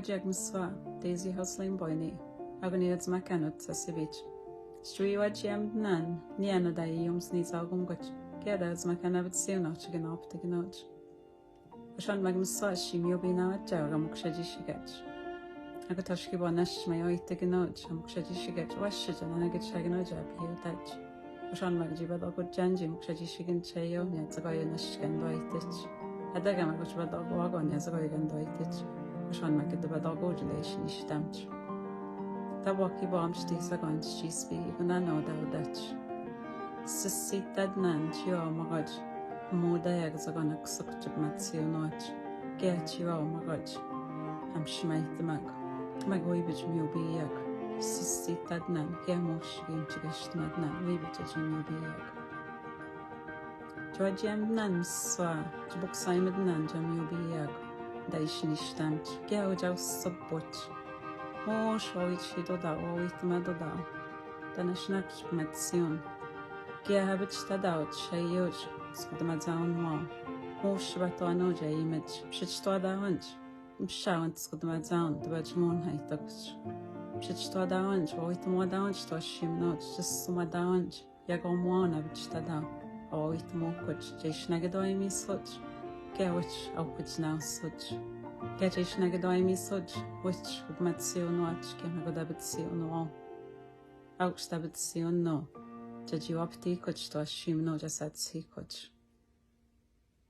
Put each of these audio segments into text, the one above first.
Wajag Miswa, Daisy Houseline Boyni, Agoniads Macanut, Sassivich. Strui Wajiam Nan, Niana Daiums Nizagum Gutch, Gadas Macanabit Sionach again up to Gnoj. Ashan Magmuswa, she mubina at Jaramukshaji Shigach. Agatoshki Bonash, my oit to Gnoj, Amukshaji Shigach, Washit, and I get Shaganoja, here touch. Ashan Magjiba Dogo Janji, Mukshaji Shigin Chayo, Yatzagoyanash and Doitich. Adagama which bad dog wagon as a wagon doitich. Ashan make the bad dog odulation is damage. The walkie bomb sticks against she speak, and I know that Dutch. Sissi dead nan, you are my god. More dags are gonna suck to Matthew notch. Get you all my god. I'm shmite the mag. My goibage will be yak. Sissi dead nan, Gamosh game to get madnan, we bitch will be yak. Georgiam nan swa, to book Simon nan jam you be yag. Daishin is stamped, gouge out subbot. Oh, show it she do that, oh, it medoda. Then a snack metsion. Gia habit stad out, shayoj, scudamazan wall. Oh, shvatano jay image, shitstoda hunch. Shawant scudamazan, the wedge moon high touch. Shitstoda hunch, oh, it more down to a shim notes, just some down, yagom one of stada. Oh, it more coach, Jay Snagadoy me such. Gawich, out which now such. Get Jay Snagadoy me such, which would Matsion watch, came a good habit see on all. Out stabit see on no. Judge you up tea coach to a shim no just at sea coach.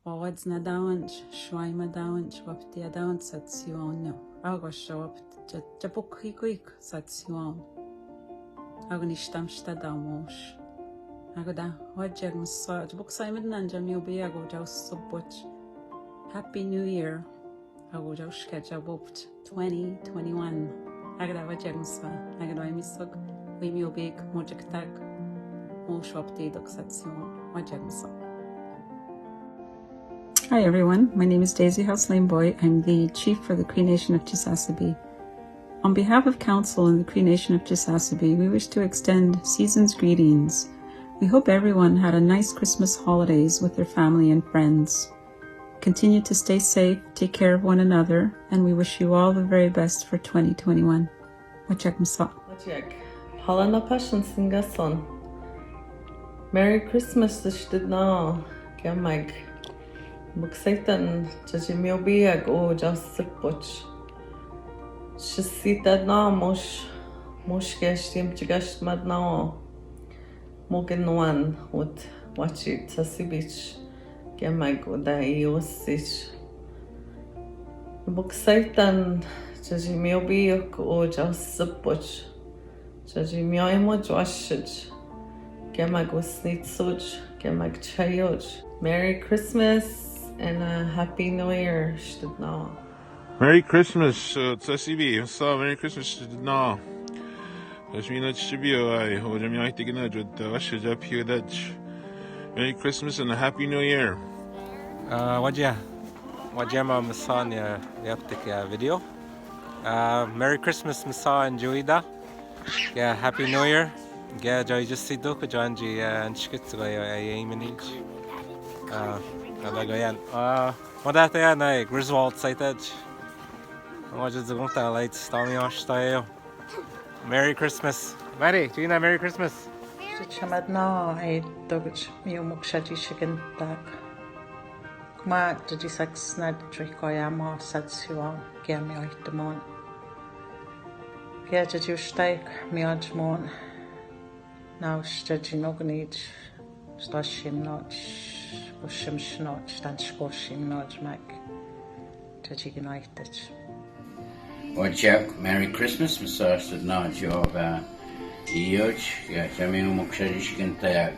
Oh, what's na down, shwima down, wap tea down, sats you on no. I'll go show up, Japuk quick, sats you on. Agonishtam stadam wash. Agoda, Wajag Massage, book Simon Nanjam, you'll be a go joust subbutch. Happy New Year. I will just sketch a booked 2021. Agada Wajag Massage, Agada Missog, we will big, Mojak tag, more shop tea doxation, Wajag Massage. Hi everyone, my name is Daisy Houseline Boy. I'm the Chief for the Cree Nation of Chisasibi. On behalf of Council and the Cree Nation of Chisasibi, we wish to extend season's greetings. We hope everyone had a nice Christmas holidays with their family and friends. Continue to stay safe, take care of one another, and we wish you all the very best for 2021. Wajak Masa. Wajak. Halana Passion Singa son. Merry Christmas this did now. Gamag. Muksaitan Jajimiobiag o just sipwatch. Shasita na mosh gashtim chigash mad now. Mogen one would watch it Sassibich Gamag da Iosich. Buksaitan Jajimiobiak o just sipwatch. Jajimioimo Joshich Gamag was snitsuch Gamag chayoj. Merry Christmas and a Happy New Year, Shtadna. Merry Christmas, Sassibi. So, Merry Christmas, Shtadna. Ashmina Shibio, I hold him like taking it with the Washage up here. Merry Christmas and a Happy New Year. Wajama Masanya Yaptik video. Merry Christmas, Masa and Juida. Yeah, Happy New Year. Yeah, Joy just see Doka Janji and Shkitsuga, Yemenich. Alagayan. Madata yan ay Griswold sighted. Wajad Zagungta lights, Tommy Osh tayo. Merry Christmas. Mary, Gina, Merry Christmas. Chamad na ay dobich miyumuk shaji shikin tak. Kuma jadi saks na trikoya mo satsiwa kaya mi oitamon. Kaya jadi ustaik mi ajmon. Now jadi nognij stashim noch. Ushim shnot, stan skoshim not mak. Jadi united. Wajak, Merry Christmas, Massage did not job. Ioj, Yashamino Muksharishikan Tayak.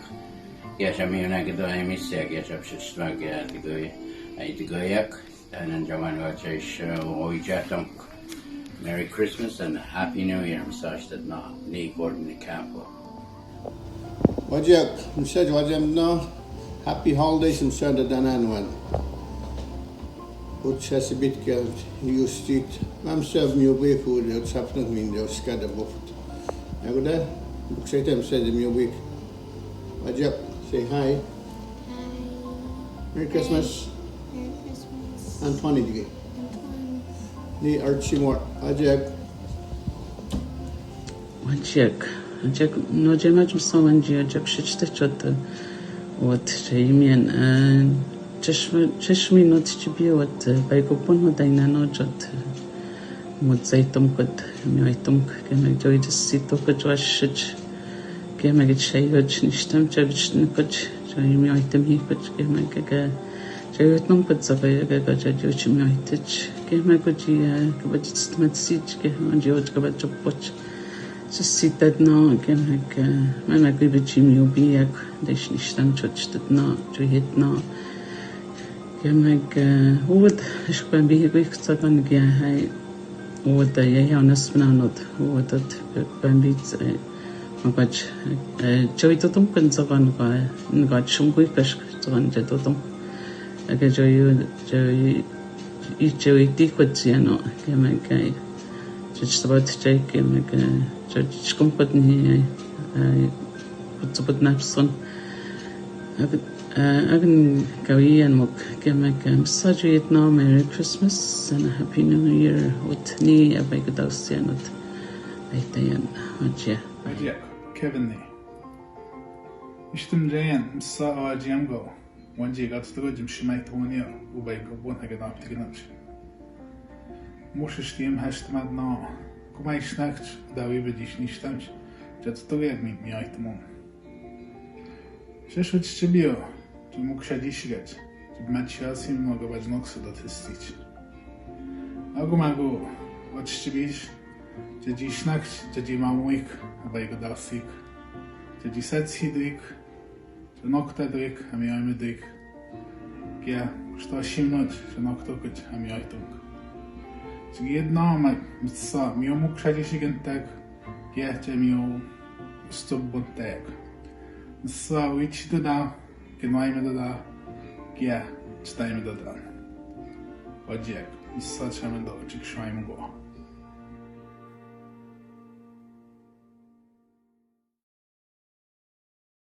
Yashamino Nagadoyamisek, Yashapshismag, Digoyak, and Jaman Vachish, Oijatunk. Merry Christmas and Happy New Year, Massage did not. Ni Gordon the Campo. Wajak, Massage Wajam no. Happy holidays and Sunday Danan. What has a bit killed? You street. I'm serving you way food. It's happening in the scattered buffet. I go there. Say them, say them your week. Wajak, say hi. Hi. Merry Christmas. Merry Christmas. And funny again. Ni Archimor, Ajak. Ajak no jemaj msawanji ajak shichta вот именно чешми нот тебе вот байгопон вот айнано жот вот зайтом кот мёйтом кем жой сито кочвашч кем гечайоч ништам чагчн коч жой мёйтем хикоч кем га жойотном кот забайга жойч мёйтеч кем кочи кабачт матсич кем жойч кабачпоч Ситадно кемек мама гибичим юбиак дэш ништам чочтдно жойетно кемек вот шквам бигих цаган гяхай вот я наснанот вот от бамбиц магач жойдотом кэн цаган га нга чумгуй каш цаган жадотом ага жой тикотяно кемек чочтбат чай кемек чочкомпотни кутсупотнапсон агн кавиан мок кемек сажуетно Merry Christmas and a Happy New Year with ni abaigadausianot aitayan ajia Kevin ni ishtim jayan sa ajiamgo wanji gatsto jimshimai tonia ubaigo bon hagadap tignach Moshishtim hashtmad na Kumai snacht dawi bedish nishtams dat stoger mit mi aitemon Sheshut chibio tu mukshadishigat tu matchasim moga bajnok sudat histich Agumago wat chibish jadi snacht jadi mamuik abaigadasik jadi satsidrik tu nokta drik ami aimedik Gya что shimnot tu nokta kut ami aitung Jedna msa mio mukshadishigantak gerte mio stubbontak msa wichida gemaimeda gya staimeda wajek msa chamendo chikshwaimgo